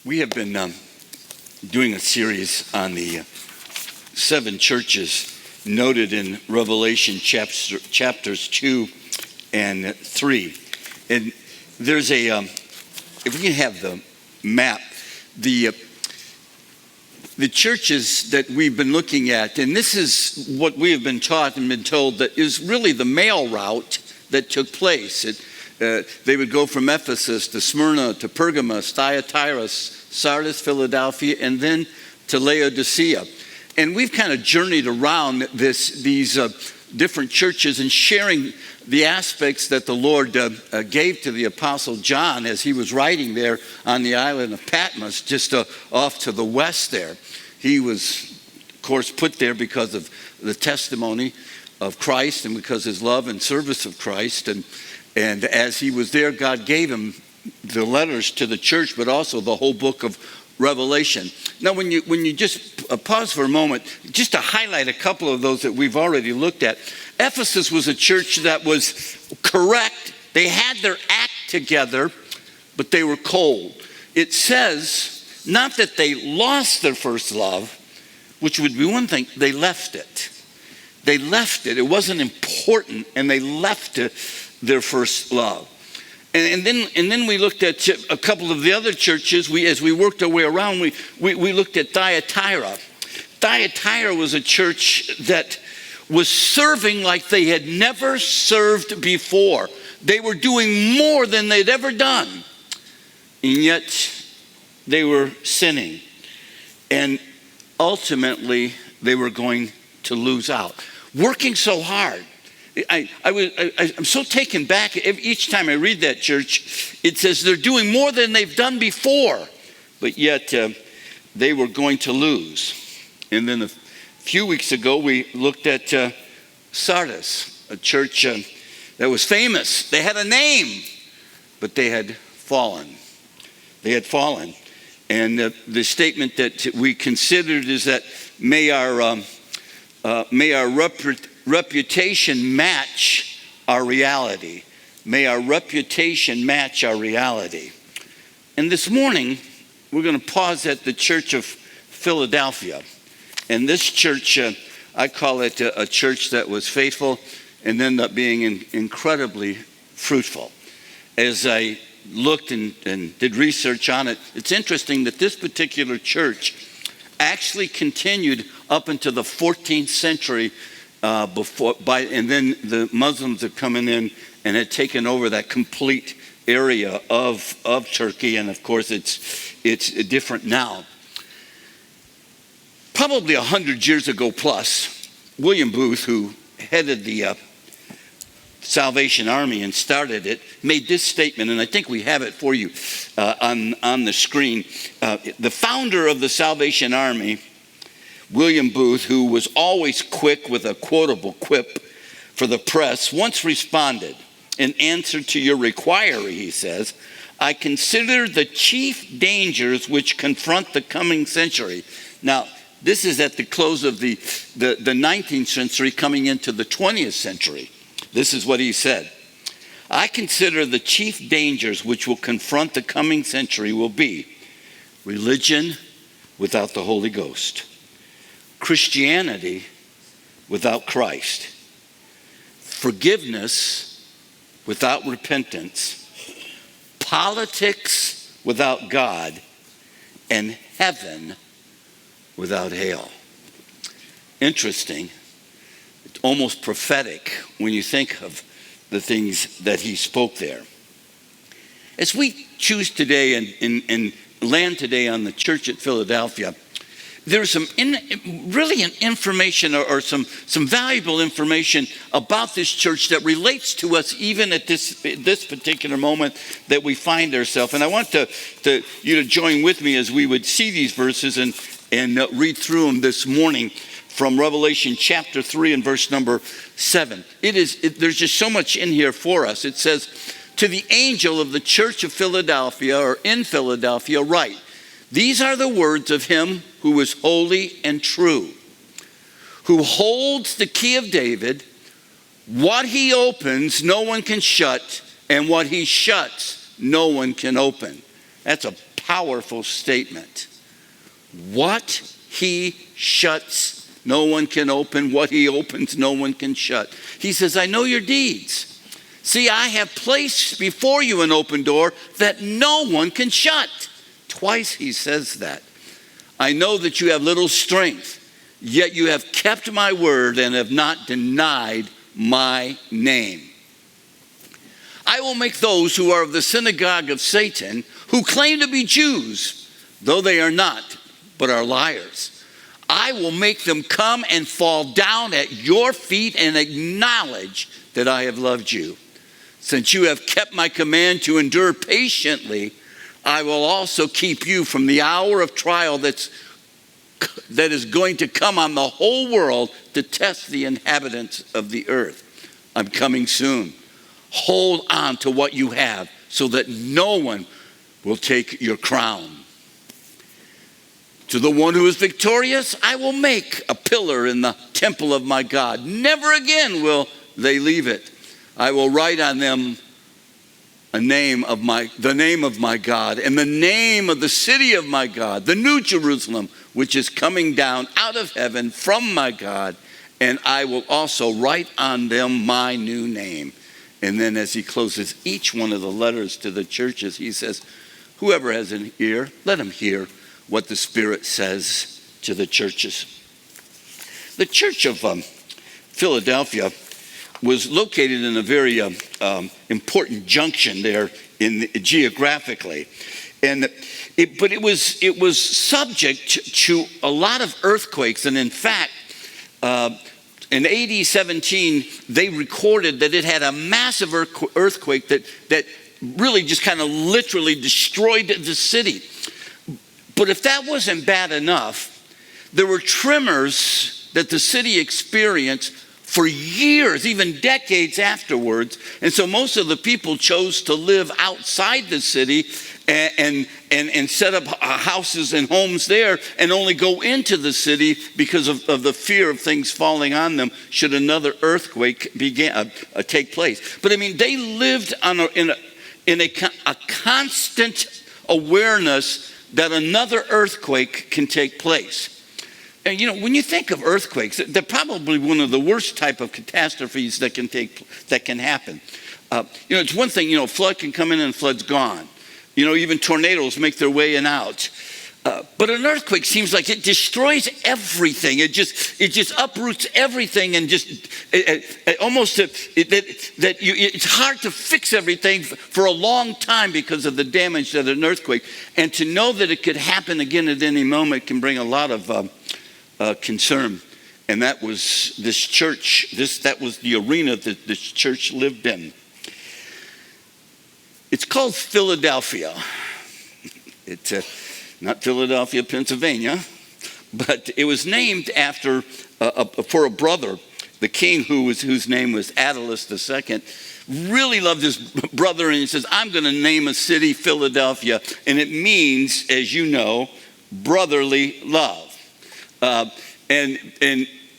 We have been doing a series on the seven churches noted in Revelation chapters 2 and 3. And there's if we can have the map, the churches that we've been looking at, and this is what we have been taught and been told that is really the mail route that took place. They would go from Ephesus to Smyrna to Pergamos, Thyatira, Sardis, Philadelphia, and then to Laodicea. And we've kind of journeyed around these different churches and sharing the aspects that the Lord gave to the Apostle John as he was writing there on the island of Patmos, just off to the west there. He was, of course, put there because of the testimony of Christ and because of his love and service of Christ. And as he was there, God gave him the letters to the church, but also the whole book of Revelation. Now, when you just pause for a moment, just to highlight a couple of those that we've already looked at, Ephesus was a church that was correct. They had their act together, but they were cold. It says, not that they lost their first love, which would be one thing, they left it. They left it. It wasn't important, and they left their first love. And then we looked at a couple of the other churches. As we worked our way around, we looked at Thyatira. Thyatira was a church that was serving like they had never served before. They were doing more than they'd ever done, and yet they were sinning. And ultimately, they were going to lose out. Working so hard. I'm so taken back each time I read that church. It says they're doing more than they've done before, but yet they were going to lose. And then a few weeks ago, we looked at Sardis, a church that was famous. They had a name, but they had fallen. They had fallen. And the statement that we considered is that may our reputation match our reality. May our reputation match our reality. And this morning, we're going to pause at the Church of Philadelphia. And this church, I call it a church that was faithful and ended up being incredibly fruitful. As I looked and did research on it, it's interesting that this particular church actually continued up into the 14th century and then the Muslims have come in and had taken over that complete area of Turkey, and of course it's different now. Probably 100 years ago plus, William Booth, who headed the Salvation Army and started it, made this statement, and I think we have it for you on the screen. The founder of the Salvation Army, William Booth, who was always quick with a quotable quip for the press, once responded, in answer to your inquiry, he says, I consider the chief dangers which confront the coming century. Now, this is at the close of the 19th century coming into the 20th century. This is what he said. I consider the chief dangers which will confront the coming century will be religion without the Holy Ghost, Christianity without Christ, forgiveness without repentance, politics without God, and heaven without hell. Interesting. It's almost prophetic when you think of the things that he spoke there. As we choose today and land today on the church at Philadelphia, there's some information or some valuable information about this church that relates to us even at this particular moment that we find ourselves. And I want you to join with me as we would see these verses and read through them this morning from Revelation chapter 3 and verse number 7. There's just so much in here for us. It says, to the angel of the church of Philadelphia, or in Philadelphia, write, these are the words of him who is holy and true, who holds the key of David. What he opens, no one can shut, and what he shuts, no one can open. That's a powerful statement. What he shuts, no one can open. What he opens, no one can shut. He says, I know your deeds. See, I have placed before you an open door that no one can shut. Twice he says that. I know that you have little strength, yet you have kept my word and have not denied my name. I will make those who are of the synagogue of Satan, who claim to be Jews, though they are not, but are liars. I will make them come and fall down at your feet and acknowledge that I have loved you. Since you have kept my command to endure patiently, I will also keep you from the hour of trial that is going to come on the whole world to test the inhabitants of the earth. I'm coming soon. Hold on to what you have so that no one will take your crown. To the one who is victorious, I will make a pillar in the temple of my God. Never again will they leave it. I will write on them the name of my God, and the name of the city of my God, the new Jerusalem, which is coming down out of heaven from my God, and I will also write on them my new name. And then as he closes each one of the letters to the churches, he says, whoever has an ear, let him hear what the Spirit says to the churches. The church of Philadelphia was located in a very important junction there geographically. But it was subject to a lot of earthquakes. And in fact, in AD 17, they recorded that it had a massive earthquake that really just kind of literally destroyed the city. But if that wasn't bad enough, there were tremors that the city experienced for years, even decades afterwards. And so most of the people chose to live outside the city and set up houses and homes there and only go into the city because of the fear of things falling on them should another earthquake take place. But I mean, they lived in a constant awareness that another earthquake can take place. And when you think of earthquakes, they're probably one of the worst type of catastrophes that can happen. It's one thing, a flood can come in and flood's gone. Even tornadoes make their way in out. But an earthquake seems like it destroys everything. It just uproots everything and just it's hard to fix everything for a long time because of the damage that an earthquake. And to know that it could happen again at any moment can bring a lot of concern. And that was this church. That was the arena that this church lived in. It's called Philadelphia. It's not Philadelphia, Pennsylvania, but it was named after for a brother, the king whose name was Attalus II. Really loved his brother, and he says, "I'm going to name a city Philadelphia," and it means, as you know, brotherly love. And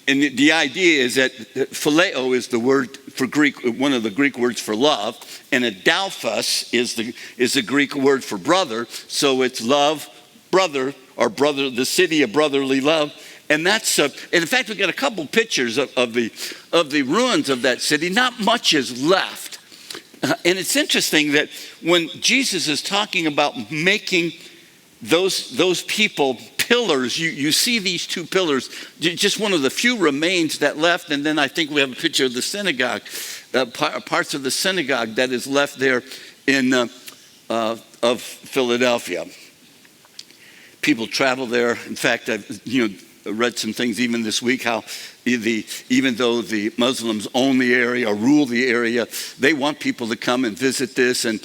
the idea is that phileo is the word for Greek, one of the Greek words for love, and adelphos is the Greek word for brother. So it's love, brother, or brother, the city of brotherly love. And that's and in fact, we got a couple pictures of the ruins of that city. Not much is left, and it's interesting that when Jesus is talking about making those people pillars, you see these two pillars, just one of the few remains that left. And then I think we have a picture of the synagogue, parts of the synagogue that is left there of Philadelphia. People travel there. In fact, I've read some things even this week how even though the Muslims own the area or rule the area, they want people to come and visit this and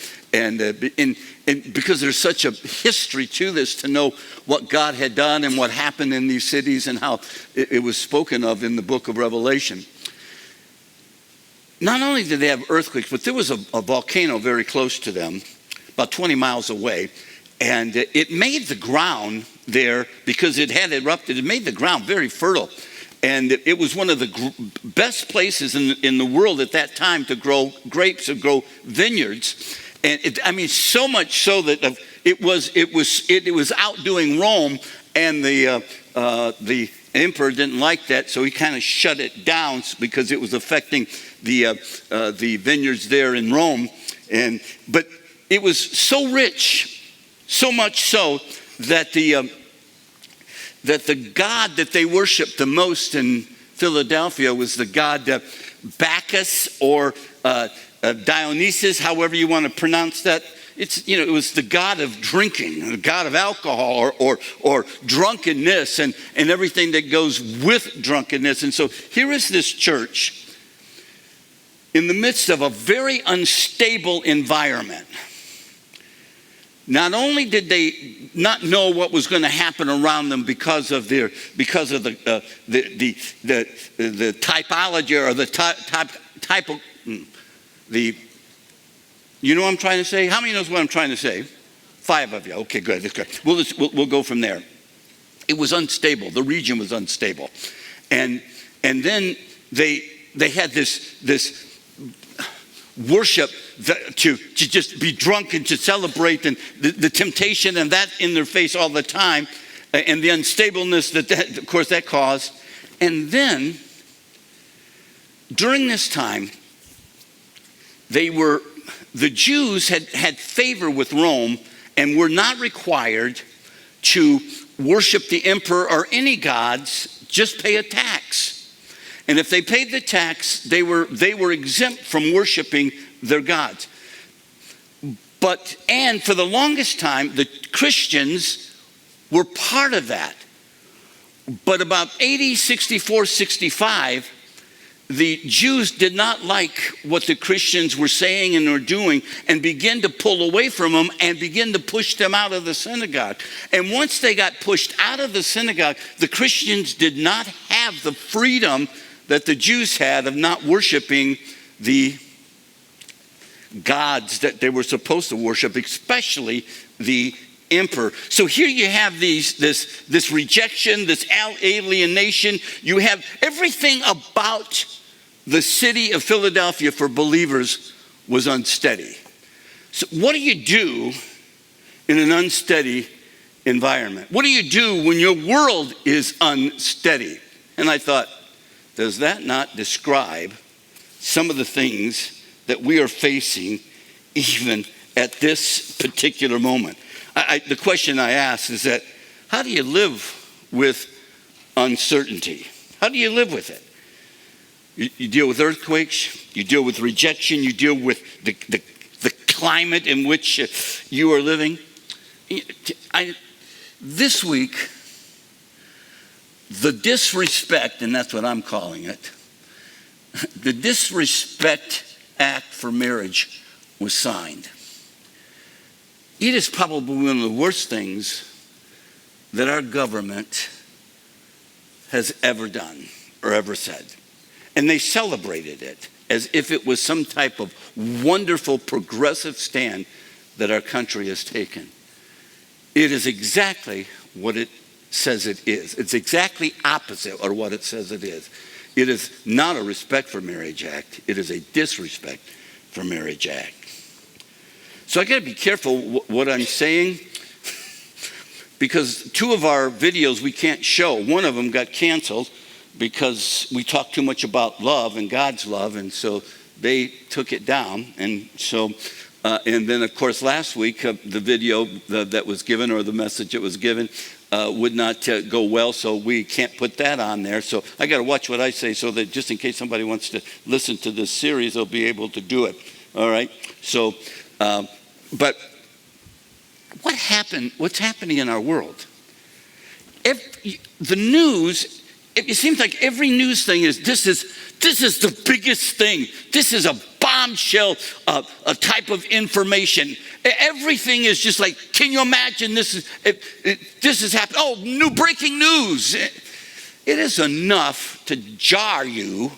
because there's such a history to this, to know what God had done and what happened in these cities and how it was spoken of in the book of Revelation. Not only did they have earthquakes, but there was a volcano very close to them, about 20 miles away, and it made the ground there, because it had erupted, it made the ground very fertile. And it was one of the best places in the world at that time to grow grapes, to grow vineyards. And so much so that it was outdoing Rome, and the emperor didn't like that, so he kind of shut it down because it was affecting the vineyards there in Rome. But it was so rich, so much so that the god that they worshiped the most in Philadelphia was the god Bacchus, or Dionysus, however you want to pronounce that. It was the god of drinking, the god of alcohol, or drunkenness, and everything that goes with drunkenness. And so here is this church in the midst of a very unstable environment. Not only did they not know what was going to happen around them because of the typology, or you know what I'm trying to say? How many knows what I'm trying to say? 5 of you. Okay, good. That's good. We'll go from there. It was unstable. The region was unstable, and then they had this worship to just be drunk and to celebrate, and the temptation and that in their face all the time, and the unstableness that of course that caused. And then during this time, the Jews had favor with Rome and were not required to worship the emperor or any gods, just pay a tax. And if they paid the tax, they were exempt from worshiping their gods. And for the longest time, the Christians were part of that. But about 80, 64, 65, the Jews did not like what the Christians were saying and were doing, and began to pull away from them and begin to push them out of the synagogue. And once they got pushed out of the synagogue, the Christians did not have the freedom that the Jews had of not worshiping the gods that they were supposed to worship, especially the emperor. So here you have this rejection, this alienation. You have everything about the city of Philadelphia for believers was unsteady. So what do you do in an unsteady environment? What do you do when your world is unsteady? And I thought, does that not describe some of the things that we are facing even at this particular moment? The question I ask is that, how do you live with uncertainty? How do you live with it? You deal with earthquakes, you deal with rejection, you deal with the climate in which you are living. This week, the disrespect, and that's what I'm calling it, the Disrespect Act for Marriage was signed. It is probably one of the worst things that our government has ever done or ever said. And they celebrated it as if it was some type of wonderful progressive stand that our country has taken. It is exactly what it says it is. It's exactly opposite of what it says it is. It is not a Respect for Marriage Act. It is a Disrespect for Marriage Act. So I got to be careful what I'm saying, because 2 of our videos we can't show. One of them got canceled because we talked too much about love and God's love, and so they took it down. And so, and then of course last week the video that was given, or the message that was given, would not go well, so we can't put that on there. So I got to watch what I say, so that just in case somebody wants to listen to this series, they'll be able to do it. All right. So, but what's happening in our world? The news. It seems like every news thing is this is the biggest thing. This is a bombshell, a type of information. Everything is just like, can you imagine this is happening? Oh, new breaking news. It is enough to jar you,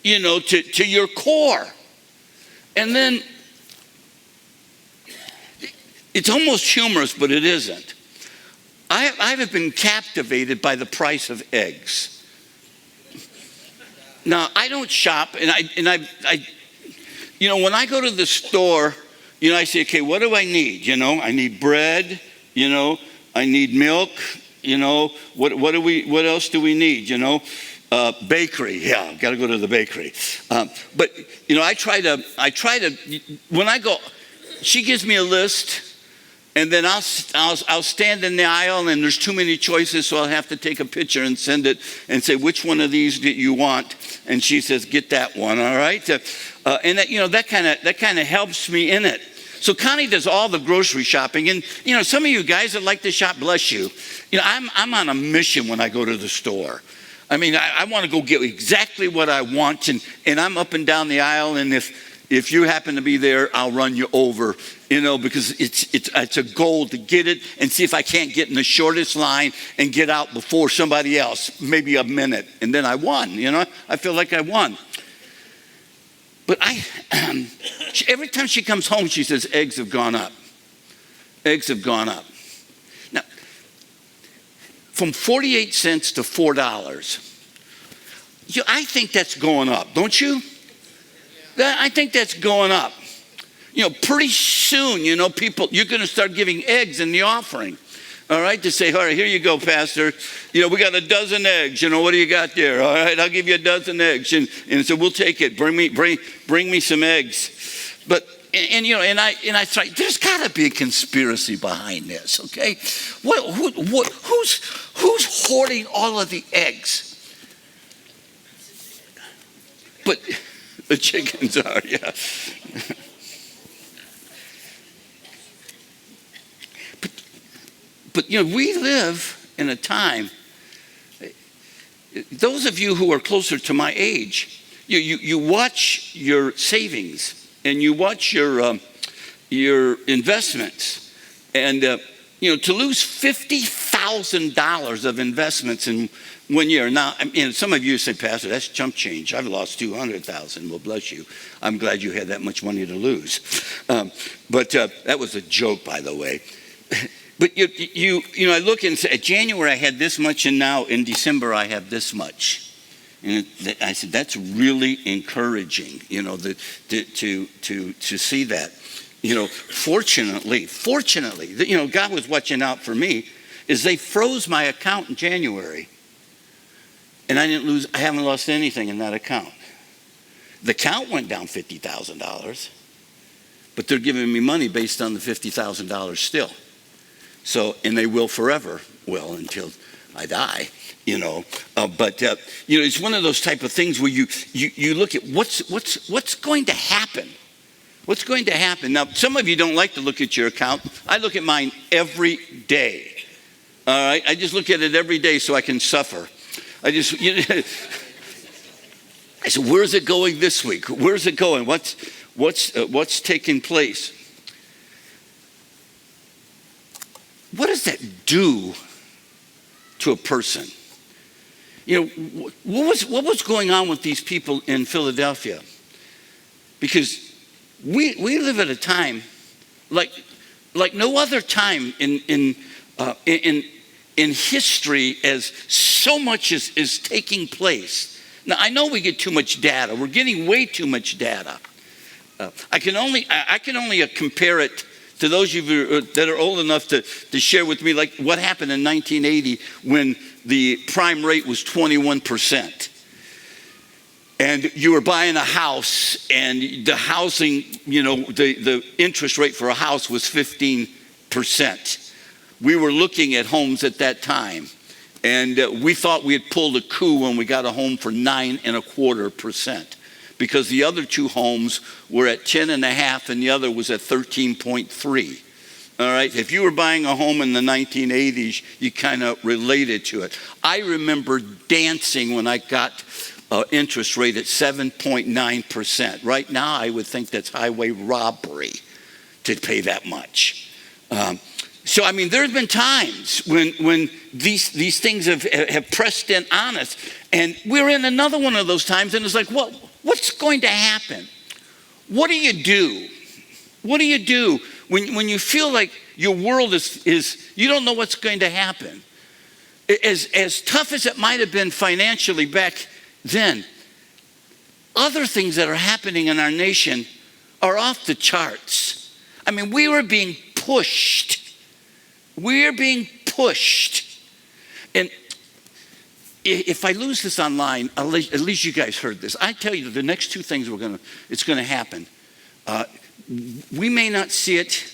to your core. And then it's almost humorous, but it isn't. I have been captivated by the price of eggs. Now, I don't shop, and I when I go to the store, I say, okay, what do I need? I need bread, I need milk, what else do we need? Bakery, yeah, got to go to the bakery. But I try to, when I go, she gives me a list, and then I'll stand in the aisle, and there's too many choices, so I'll have to take a picture and send it and say, which one of these do you want? And she says, get that one, all right? And that kind of helps me in it. So Connie does all the grocery shopping, and some of you guys that like to shop, bless you. I'm on a mission when I go to the store. I mean, I want to go get exactly what I want, and I'm up and down the aisle, and if you happen to be there, I'll run you over, because it's a goal to get it and see if I can't get in the shortest line and get out before somebody else, maybe a minute, and then I won. I feel like I won. But every time she comes home, she says, eggs have gone up. Eggs have gone up. Now, from 48 cents to $4, I think that's going up, don't you? I think that's going up. Pretty soon, people, you're going to start giving eggs in the offering. All right, to say, all right, here you go, Pastor. We got a dozen eggs. What do you got there? All right, I'll give you a dozen eggs. And so we'll take it. Bring me some eggs. But and I thought, there's got to be a conspiracy behind this, okay? Who's hoarding all of the eggs? But the chickens are, yeah. But we live in a time, those of you who are closer to my age, you watch your savings and you watch your investments, and to lose $50,000 of investments in 1 year. Now, some of you say, Pastor, that's chump change. I've lost $200,000. Well, bless you. I'm glad you had that much money to lose. But that was a joke, by the way. But I look and say, January I had this much, and now in December I have this much. And I said, that's really encouraging, to see that. Fortunately, God was watching out for me, is they froze my account in January. And I haven't lost anything in that account. The account went down $50,000, but they're giving me money based on the $50,000 still. So, and they will forever, until I die, But it's one of those type of things where you look at what's going to happen. What's going to happen? Now, some of you don't like to look at your account. I look at mine every day. All right, I just look at it every day so I can suffer. I said, where's it going this week? Where's it going? What's taking place? What does that do to a person? What was going on with these people in Philadelphia? Because we live at a time like no other time in history, as so much is taking place. Now, I know we get too much data. We're getting way too much data. I can only compare it to those of you that are old enough to share with me, like what happened in 1980 when the prime rate was 21%. And you were buying a house, and the housing, the interest rate for a house was 15%. We were looking at homes at that time, and we thought we had pulled a coup when we got a home for 9.25%. Because the other two homes were at 10.5 and the other was at 13.3. All right, if you were buying a home in the 1980s, you kind of related to it. I remember dancing when I got an interest rate at 7.9%. Right now, I would think that's highway robbery to pay that much. So, there's been times when these things have pressed in on us, and we're in another one of those times, and it's like, what's going to happen? What do you do? What do you do when you feel like your world is you don't know what's going to happen? As tough as it might have been financially back then, other things that are happening in our nation are off the charts. I mean, we were being pushed. We're being pushed. And if I lose this online, at least you guys heard this. I tell you, the next two things it's going to happen. We may not see it.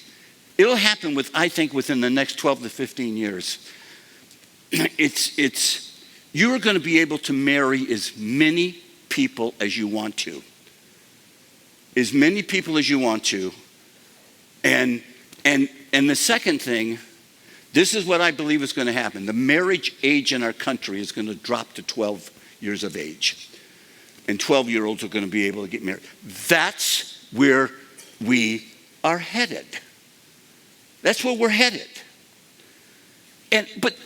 It'll happen I think, within the next 12 to 15 years. You're going to be able to marry as many people as you want to. As many people as you want to. And the second thing, this is what I believe is going to happen. The marriage age in our country is going to drop to 12 years of age. And 12-year-olds are going to be able to get married. That's where we are headed. That's where we're headed. But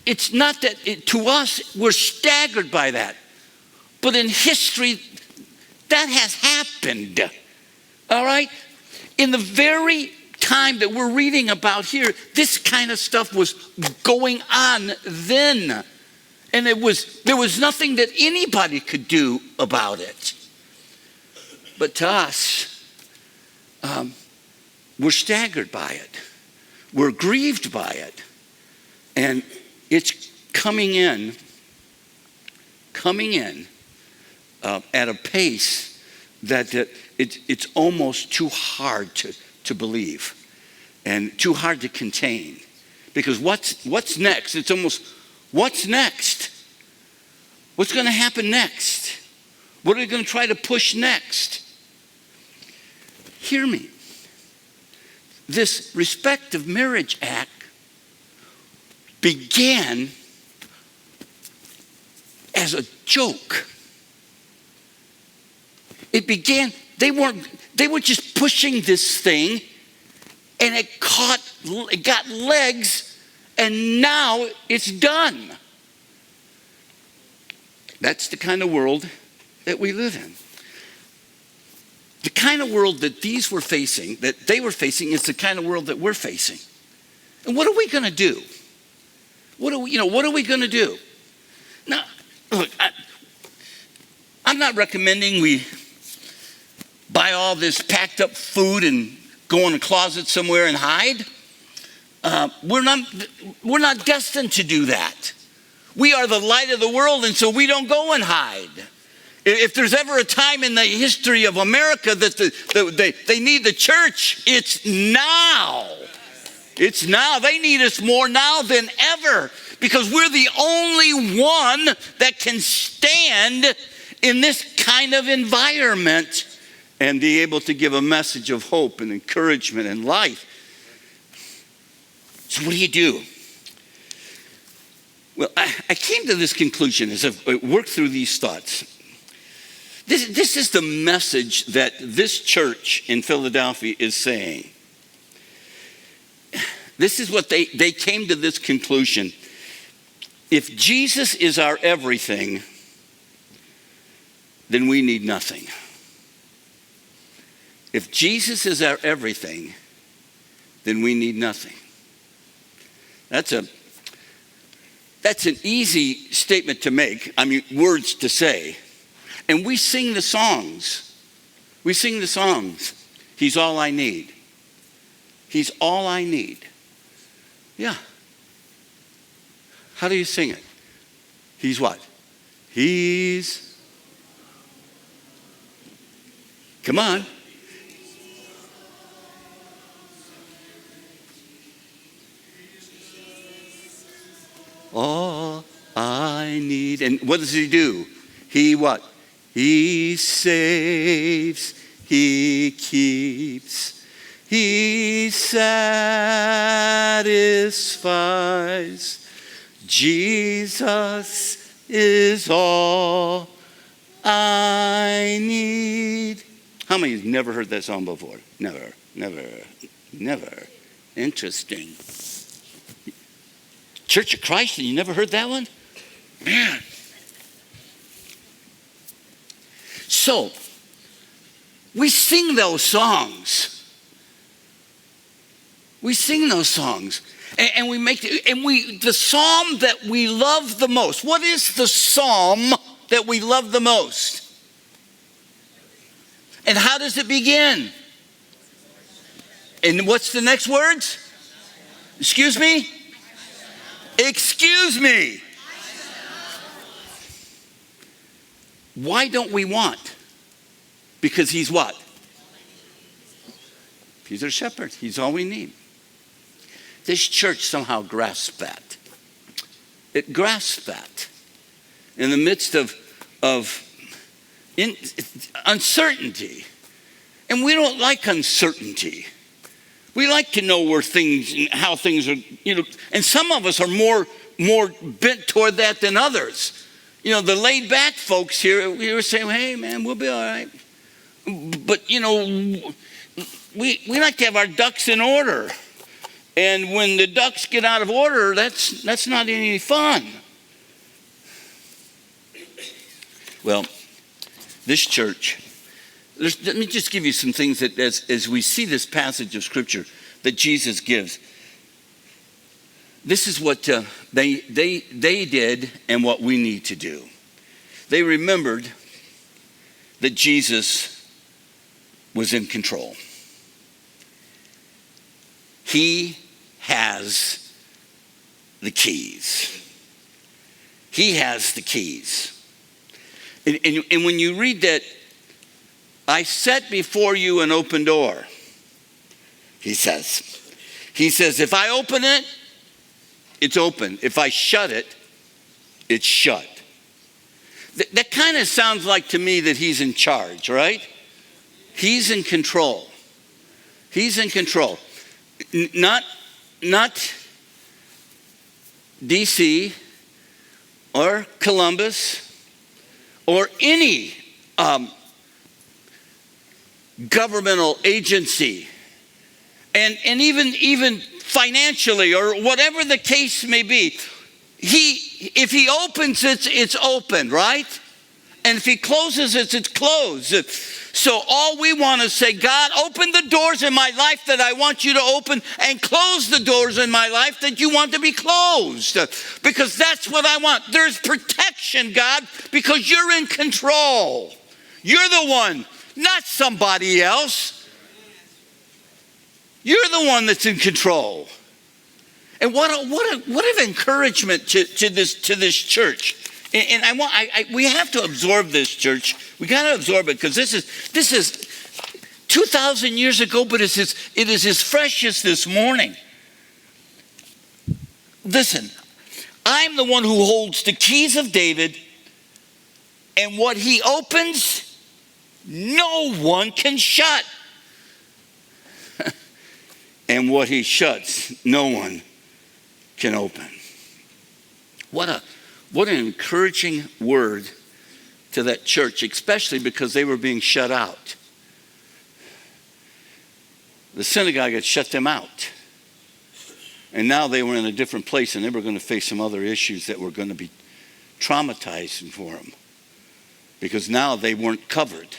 it's not that, to us, we're staggered by that. But in history, that has happened. All right? In the very time that we're reading about here, this kind of stuff was going on then. And there was nothing that anybody could do about it. But to us, we're staggered by it. We're grieved by it. And it's coming in at a pace that it's almost too hard to believe and too hard to contain. Because what's next? It's almost, what's next? What's going to happen next? What are we going to try to push next? Hear me. This Respect of Marriage Act began as a joke. It began, they were just pushing this thing, and it got legs, and now it's done. That's the kind of world that we live in. The kind of world that they were facing is the kind of world that we're facing. And what are we going to do? What are we going to do? Now, look, I'm not recommending we buy all this packed up food and go in a closet somewhere and hide. We're not destined to do that. We are the light of the world, and so we don't go and hide. If there's ever a time in the history of America that they need the church, it's now. It's now. They need us more now than ever, because we're the only one that can stand in this kind of environment and be able to give a message of hope and encouragement and life. So what do you do? Well, I came to this conclusion as I worked through these thoughts. This is the message that this church in Philadelphia is saying. This is what they came to this conclusion. If Jesus is our everything, then we need nothing. If Jesus is our everything, then we need nothing. That's an easy statement to make. I mean, words to say. And we sing the songs. We sing the songs. He's all I need. He's all I need. Yeah. How do you sing it? He's what? He's. Come on. All I need. And what does he do? He what? He saves, he keeps, he satisfies. Jesus is all I need. How many of you have never heard that song before? Never. Interesting. Church of Christ, and you never heard that one? Man. So, we sing those songs. We sing those songs. And we make the psalm that we love the most. What is the psalm that we love the most? And how does it begin? And what's the next words? Excuse me? Excuse me. Why don't we want? Because he's what? He's our shepherd. He's all we need. This church somehow grasps that. It grasps that. In the midst of uncertainty. And we don't like uncertainty. We like to know where things, how things are, and some of us are more bent toward that than others. The laid back folks here, we were saying, hey man, we'll be all right. But we like to have our ducks in order. And when the ducks get out of order, that's not any fun. Well, this church, let me just give you some things that as we see this passage of Scripture that Jesus gives. This is what they did and what we need to do. They remembered that Jesus was in control. He has the keys. He has the keys. And when you read that, I set before you an open door, he says, if I open it, it's open. If I shut it, it's shut. That kind of sounds like to me that he's in charge, right? He's in control. He's in control. Not DC or Columbus or any governmental agency, and even financially or whatever the case may be. If he opens it, it's open, right? And if he closes it, it's closed. So all we want to say, God, open the doors in my life that I want you to open, and close the doors in my life that you want to be closed. Because that's what I want. There's protection, God, because you're in control. You're the one, not somebody else. You're the one that's in control. And what an encouragement to this church. And we have to absorb this, church. We got to absorb it, because this is 2,000 years ago, but it is as fresh as this morning. Listen, I'm the one who holds the keys of David, and what he opens, no one can shut. And what he shuts, no one can open. What an encouraging word to that church, especially because they were being shut out. The synagogue had shut them out. And now they were in a different place, and they were going to face some other issues that were going to be traumatizing for them, because now they weren't covered.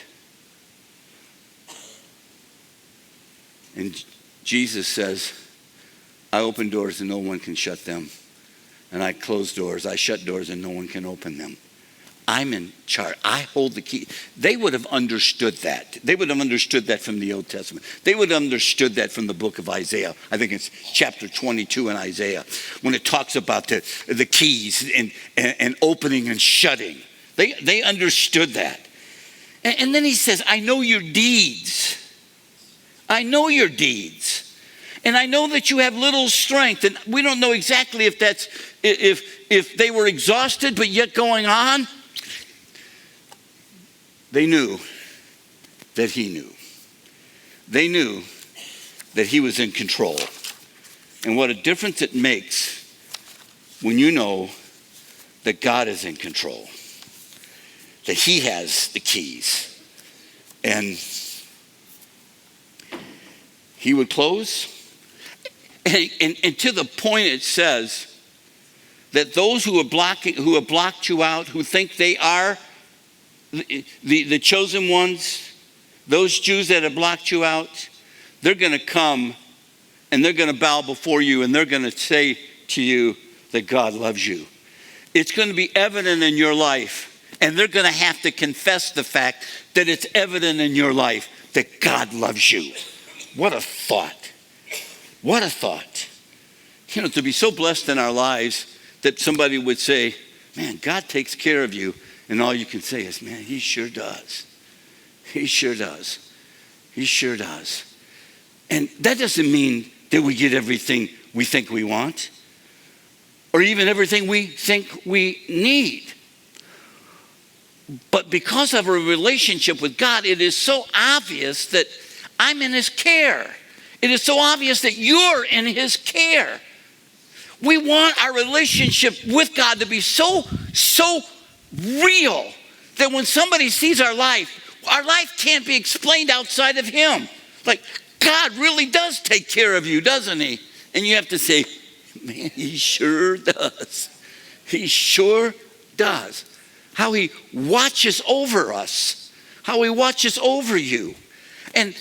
And Jesus says, I open doors and no one can shut them. And I close doors, I shut doors, and no one can open them. I'm in charge. I hold the key. They would have understood that. They would have understood that from the Old Testament. They would have understood that from the book of Isaiah. I think it's chapter 22 in Isaiah, when it talks about the keys and opening and shutting. They understood that. And then he says, I know your deeds. I know your deeds. And I know that you have little strength. And we don't know exactly if they were exhausted but yet going on. They knew that he knew. They knew that he was in control. And what a difference it makes when you know that God is in control, that he has the keys. And he would close. And to the point, it says that those who have blocked you out, who think they are the chosen ones, those Jews that have blocked you out, they're going to come and they're going to bow before you, and they're going to say to you that God loves you. It's going to be evident in your life, and they're going to have to confess the fact that it's evident in your life that God loves you. What a thought. What a thought. To be so blessed in our lives that somebody would say, man, God takes care of you. And all you can say is, man, he sure does. He sure does. He sure does. And that doesn't mean that we get everything we think we want or even everything we think we need. But because of our relationship with God, it is so obvious that I'm in his care. It is so obvious that you're in his care. We want our relationship with God to be so real that when somebody sees our life can't be explained outside of him. Like, God really does take care of you, doesn't he? And you have to say, man, he sure does. He sure does. How he watches over us. How he watches over you. And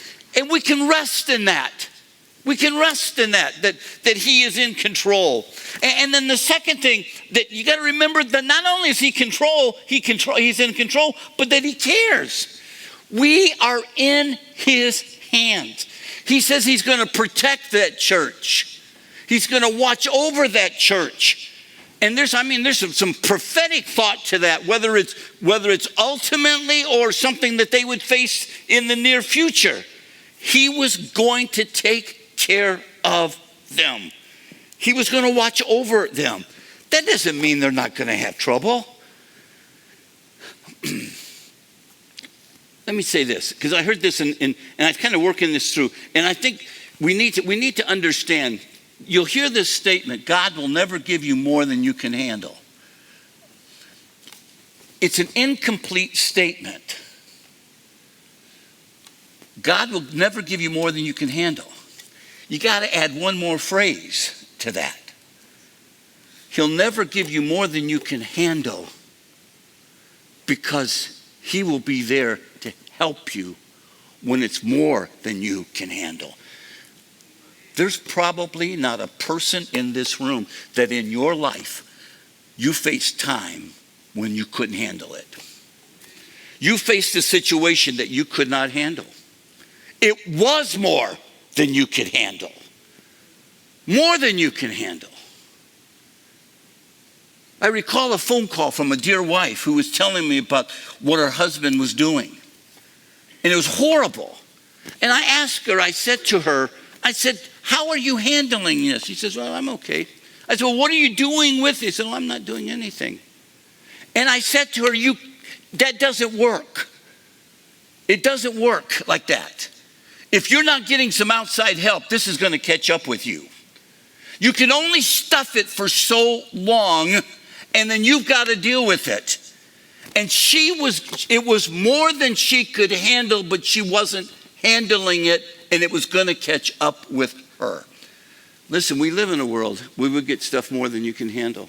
we can rest in that. We can rest in that he is in control. And then the second thing that you got to remember, that not only is he's in control, but that he cares. We are in his hands. He says he's going to protect that church. He's going to watch over that church. And there's some prophetic thought to that, whether it's ultimately or something that they would face in the near future. He was going to take care of them. He was going to watch over them. That doesn't mean they're not going to have trouble. Let me say this, because I heard this and I'm kind of working this through. And I think we need to understand. You'll hear this statement, God will never give you more than you can handle. It's an incomplete statement. God will never give you more than you can handle. You got to add one more phrase to that. He'll never give you more than you can handle because he will be there to help you when it's more than you can handle. There's probably not a person in this room that in your life you faced time when you couldn't handle it. You faced a situation that you could not handle. It was more than you could handle. More than you can handle. I recall a phone call from a dear wife who was telling me about what her husband was doing. And it was horrible. And I asked her, I said, how are you handling this? She says, well, I'm okay. I said, well, what are you doing with it? She said, well, I'm not doing anything. And I said to her, that doesn't work. It doesn't work like that. If you're not getting some outside help, this is going to catch up with you. You can only stuff it for so long, and then you've got to deal with it. And it was more than she could handle, but she wasn't handling it, and it was going to catch up with her. Listen, we live in a world where we get stuff more than you can handle.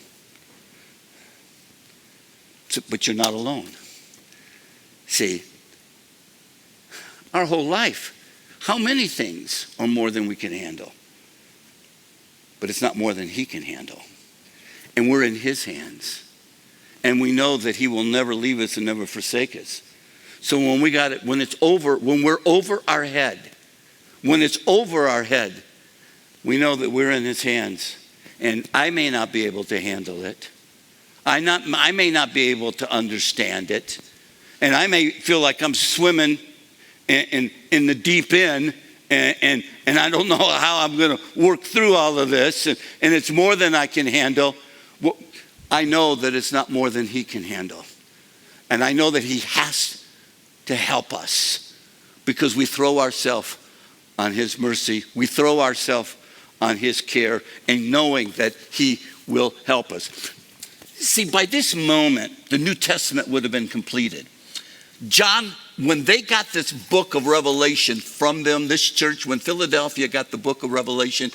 But you're not alone. See, our whole life, how many things are more than we can handle? But it's not more than he can handle. And we're in his hands. And we know that he will never leave us and never forsake us. So when it's over, when we're over our head, we know that we're in his hands. And I may not be able to handle it. I may not be able to understand it. And I may feel like I'm swimming in the deep end. And I don't know how I'm going to work through all of this. And it's more than I can handle. Well, I know that it's not more than he can handle. And I know that he has to help us because we throw ourselves on his mercy. We throw ourselves on his care and knowing that he will help us. See, by this moment, the New Testament would have been completed. John, when they got this book of Revelation from them, this church, when Philadelphia got the book of Revelation,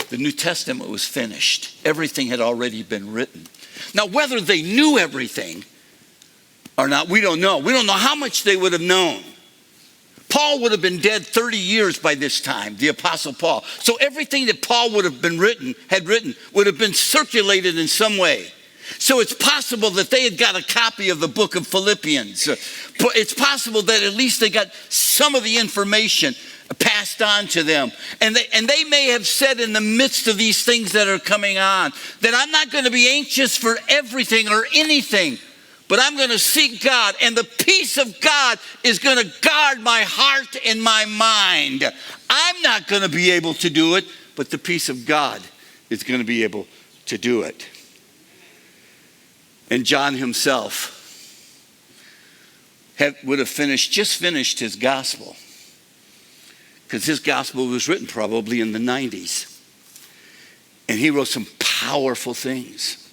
the New Testament was finished. Everything had already been written. Now, whether they knew everything or not, we don't know. We don't know how much they would have known. Paul would have been dead 30 years by this time, the Apostle Paul. So everything that Paul would have had written, would have been circulated in some way. So it's possible that they had got a copy of the book of Philippians. It's possible that at least they got some of the information. passed on to them. And they may have said in the midst of these things that are coming on, that I'm not going to be anxious for everything or anything, but I'm going to seek God, and the peace of God is going to guard my heart and my mind. I'm not going to be able to do it, but the peace of God is going to be able to do it. And John himself would have just finished his gospel, because his gospel was written probably in the 90s. And he wrote some powerful things.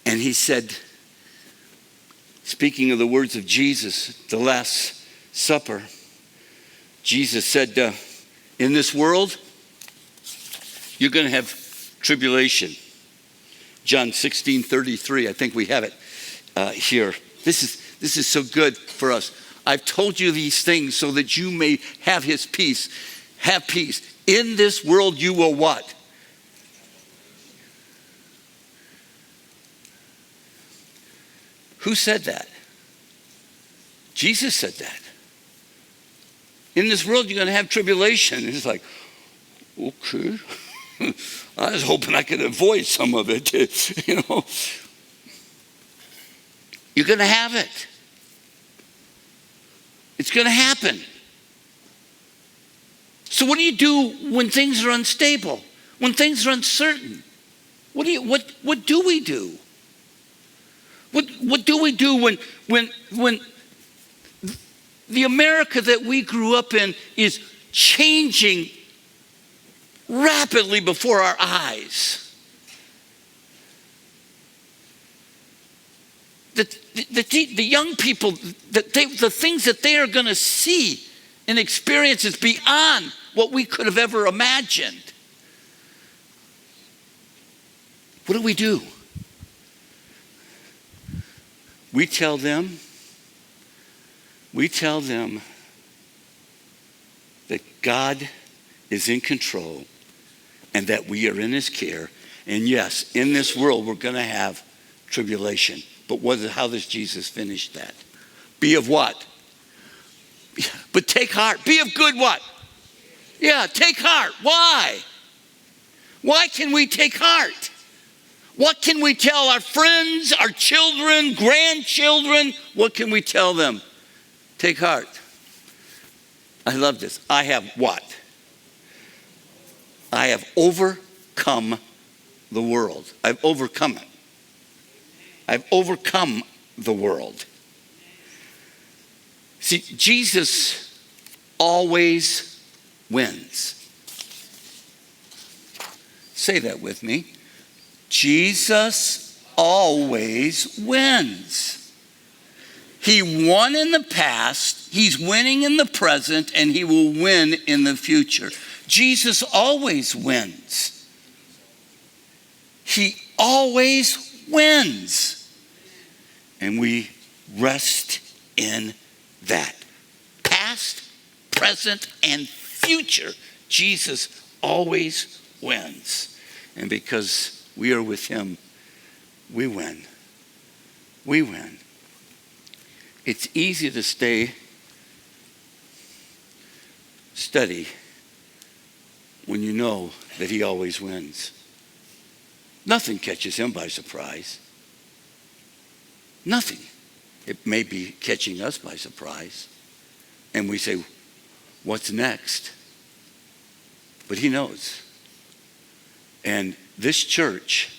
And he said, speaking of the words of Jesus, the Last Supper, Jesus said, in this world, you're going to have tribulation. John 16:33, I think we have it here. This is so good for us. I've told you these things so that you may have his peace. Have peace. In this world you will what? Who said that? Jesus said that. In this world you're going to have tribulation. It's like, okay. I was hoping I could avoid some of it. You're going to have it. It's going to happen. So what do you do when things are unstable? When things are uncertain? What do we do? What do we do when the America that we grew up in is changing rapidly before our eyes? The young people, the things that they are going to see and experience is beyond what we could have ever imagined. What do we do? We tell them that God is in control and that we are in his care. And yes, in this world we're going to have tribulation. But how does Jesus finish that? Be of what? But take heart. Be of good what? Yeah, take heart. Why? Why can we take heart? What can we tell our friends, our children, grandchildren? What can we tell them? Take heart. I love this. I have what? I have overcome the world. I've overcome it. I've overcome the world. See, Jesus always wins. Say that with me. Jesus always wins. He won in the past, he's winning in the present, and he will win in the future. Jesus always wins. He always wins. And we rest in that. Past, present, and future, Jesus always wins. And because we are with him, we win. We win. It's easy to stay steady when you know that he always wins. Nothing catches him by surprise. Nothing. It may be catching us by surprise. And we say, what's next? But he knows. And this church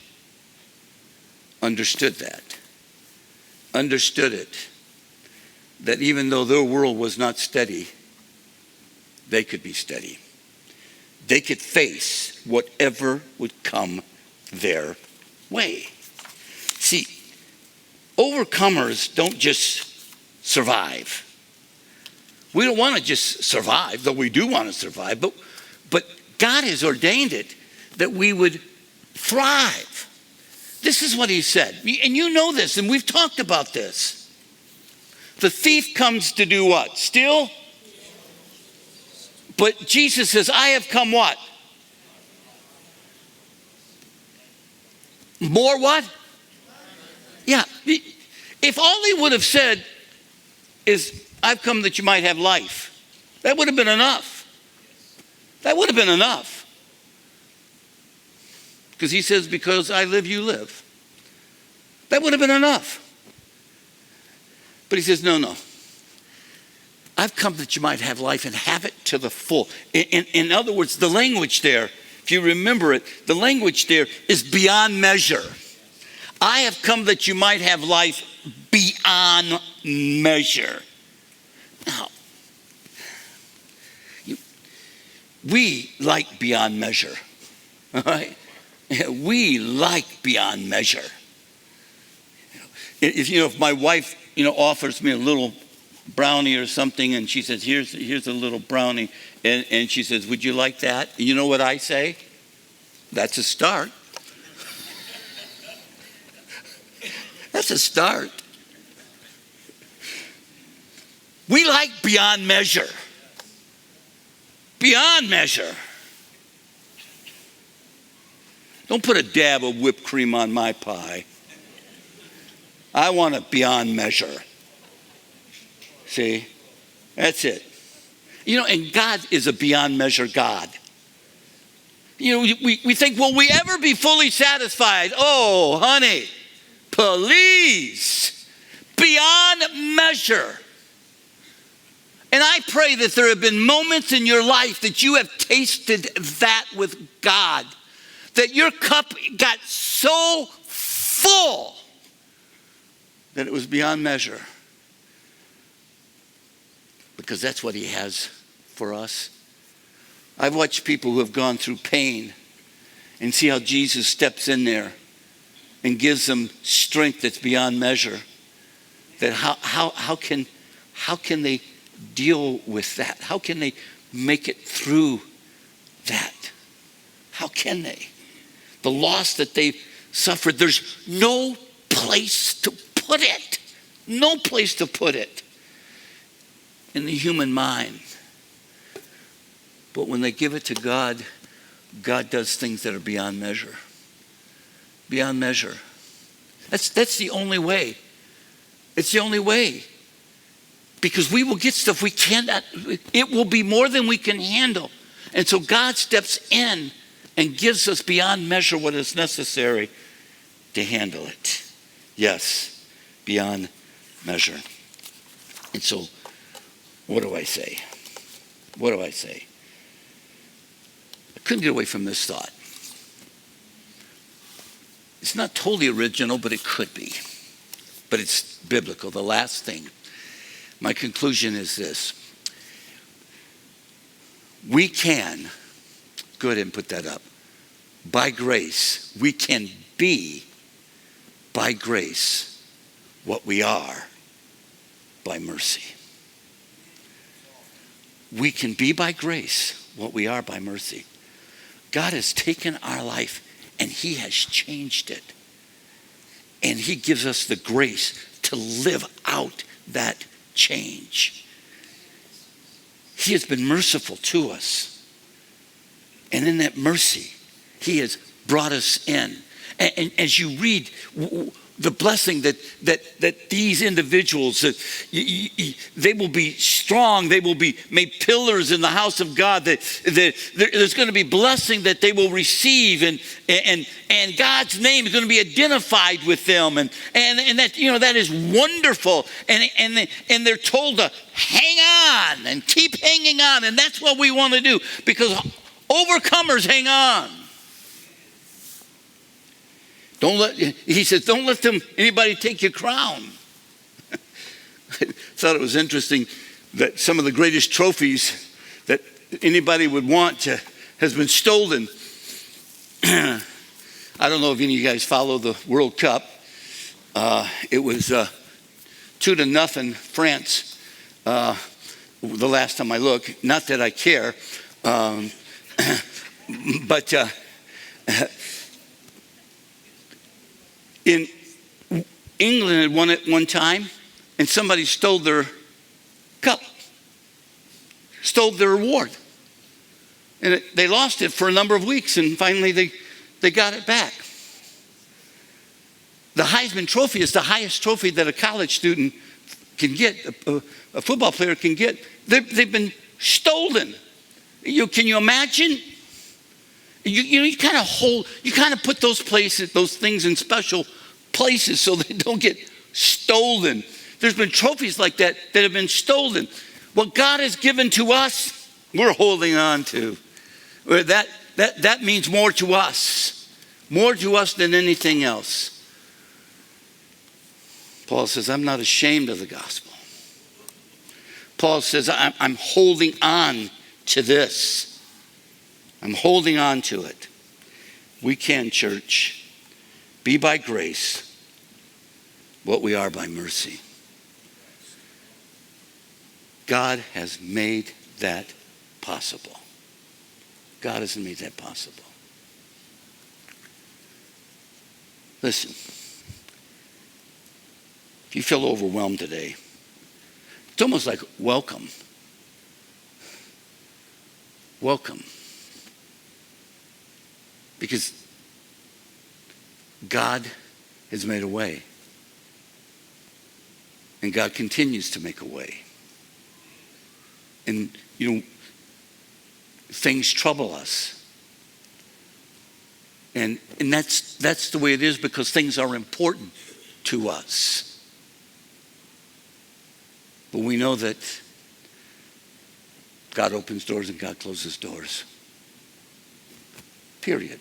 understood that. Understood it. That even though their world was not steady, they could be steady. They could face whatever would come their way. See, overcomers don't just survive. We don't want to just survive, though we do want to survive, but God has ordained it that we would thrive. This is what he said, and you know this, and we've talked about this. The thief comes to do what? Steal? But Jesus says, I have come what? More what? Yeah. If all he would have said is, I've come that you might have life, That would have been enough. That would have been enough. Because he says, because I live, you live. That would have been enough. But he says, no. I've come that you might have life and have it to the full. In other words, the language there, if you remember it, the language there is beyond measure. I have come that you might have life beyond measure. Now, we like beyond measure. All right? We like beyond measure. If my wife, offers me a little brownie or something, and she says, here's a little brownie, and she says, would you like that? You know what I say? That's a start. That's a start. We like beyond measure. Beyond measure. Don't put a dab of whipped cream on my pie. I want it beyond measure. See? That's it. And God is a beyond measure God. We think, will we ever be fully satisfied? Oh, honey, please. Beyond measure. And I pray that there have been moments in your life that you have tasted that with God. That your cup got so full that it was beyond measure. Because that's what he has for us. I've watched people who have gone through pain and see how Jesus steps in there and gives them strength that's beyond measure. That how can they deal with that? How can they make it through that? How can they? The loss that they've suffered, there's no place to put it. No place to put it in the human mind. But when they give it to God, God does things that are beyond measure. Beyond measure. That's the only way. It's the only way. Because we will get stuff we cannot, it will be more than we can handle. And so God steps in and gives us beyond measure what is necessary to handle it. Yes, beyond measure. And so, what do I say? What do I say? I couldn't get away from this thought. It's not totally original, but it could be. But it's biblical. The last thing. My conclusion is this. We can, go ahead and put that up. By grace, we can be, by grace, what we are by mercy. We can be by grace what we are by mercy. God has taken our life and he has changed it. And he gives us the grace to live out that change. He has been merciful to us. And in that mercy, he has brought us in. And as you read the blessing that these individuals, they will be strong, they will be made pillars in the house of God, that there's going to be blessing that they will receive, and God's name is going to be identified with them, and that, that is wonderful, and they're told to hang on and keep hanging on, and that's what we want to do, because overcomers hang on. He says, don't let anybody take your crown. I thought it was interesting that some of the greatest trophies that anybody would want has been stolen. I don't know if any of you guys follow the World Cup. It was 2-0 France the last time I looked. Not that I care. But in England had won it one time, and somebody stole their cup, stole their award. And they lost it for a number of weeks, and finally they got it back. The Heisman Trophy is the highest trophy that a college student can get, a football player can get. They've been stolen. Can you imagine? You kind of put those things in special places so they don't get stolen. There's been trophies like that have been stolen. What God has given to us, we're holding on to. That means more to us than anything else. Paul says, I'm not ashamed of the gospel. Paul says, I'm holding on to this. I'm holding on to it. We can, church, be by grace what we are by mercy. God has made that possible. God has made that possible. Listen, if you feel overwhelmed today, it's almost like welcome. Welcome. Because God has made a way. And God continues to make a way. And, things trouble us. And that's the way it is because things are important to us. But we know that God opens doors and God closes doors. Period.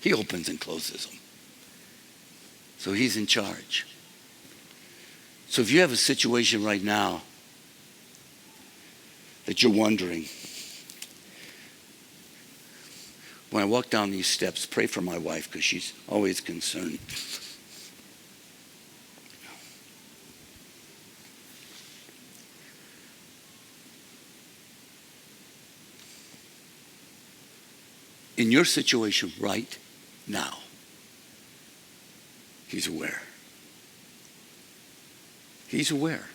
He opens and closes them. So he's in charge. So if you have a situation right now that you're wondering, when I walk down these steps, pray for my wife because she's always concerned. In your situation right now, he's aware. He's aware.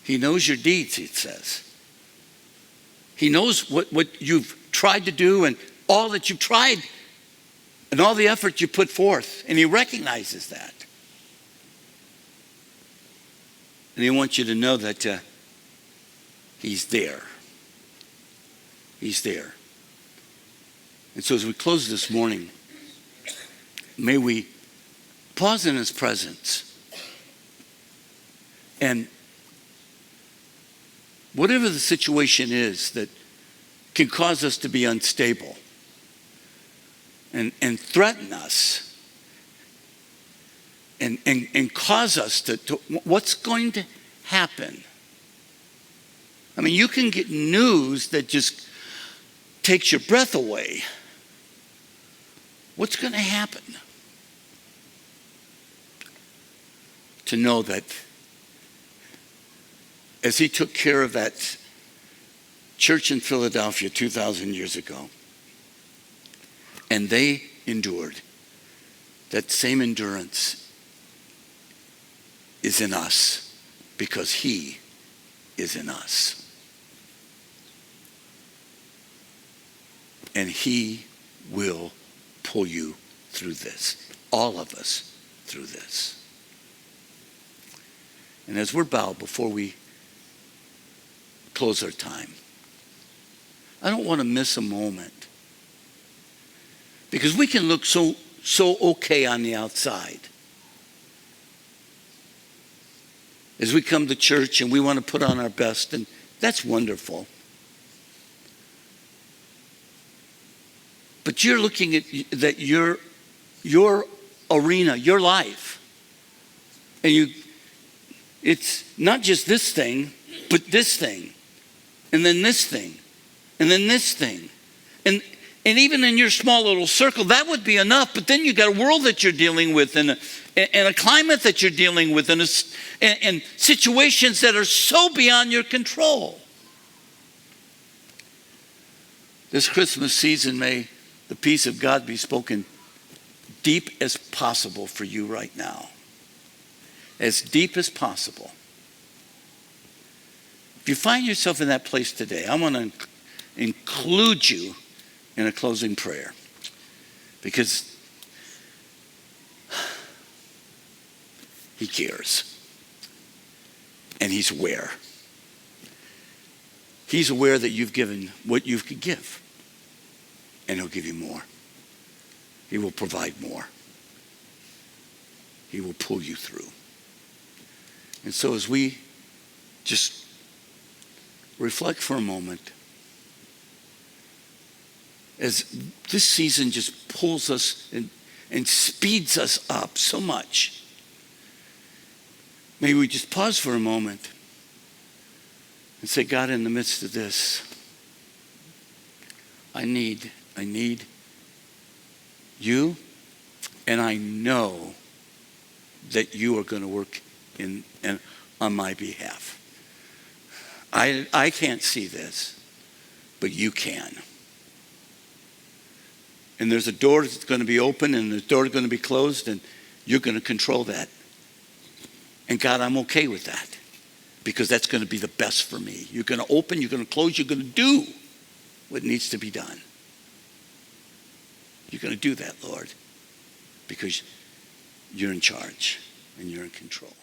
He knows your deeds, it says. He knows what you've tried to do and all that you've tried and all the effort you put forth. And he recognizes that. And he wants you to know that he's there. He's there. And so as we close this morning, may we pause in his presence. And whatever the situation is that can cause us to be unstable and threaten us and cause us to what's going to happen? I mean, you can get news that just takes your breath away. What's going to happen? To know that as he took care of that church in Philadelphia 2,000 years ago, and they endured, that same endurance is in us because he is in us. And he will pull you through this, all of us through this. And as we're bowed before we close our time, I don't want to miss a moment. Because we can look so okay on the outside. As we come to church and we want to put on our best, and that's wonderful. But you're looking at that your arena, your life. And it's not just this thing, but this thing. And then this thing. And then this thing. And even in your small little circle, that would be enough. But then you've got a world that you're dealing with and a climate that you're dealing with and situations that are so beyond your control. This Christmas season, may the peace of God be spoken deep as possible for you right now. As deep as possible. If you find yourself in that place today, I want to include you in a closing prayer. Because he cares. And he's aware. He's aware that you've given what you could give. And he'll give you more. He will provide more. He will pull you through. And so as we just reflect for a moment, as this season just pulls us and speeds us up so much, may we just pause for a moment and say, God, in the midst of this, I need you, and I know that you are going to work on my behalf. I can't see this, but you can. And there's a door that's going to be open and there's a door that's going to be closed, and you're going to control that. And God, I'm okay with that, because that's going to be the best for me. You're going to open, you're going to close, you're going to do what needs to be done. You're going to do that, Lord, because you're in charge and you're in control.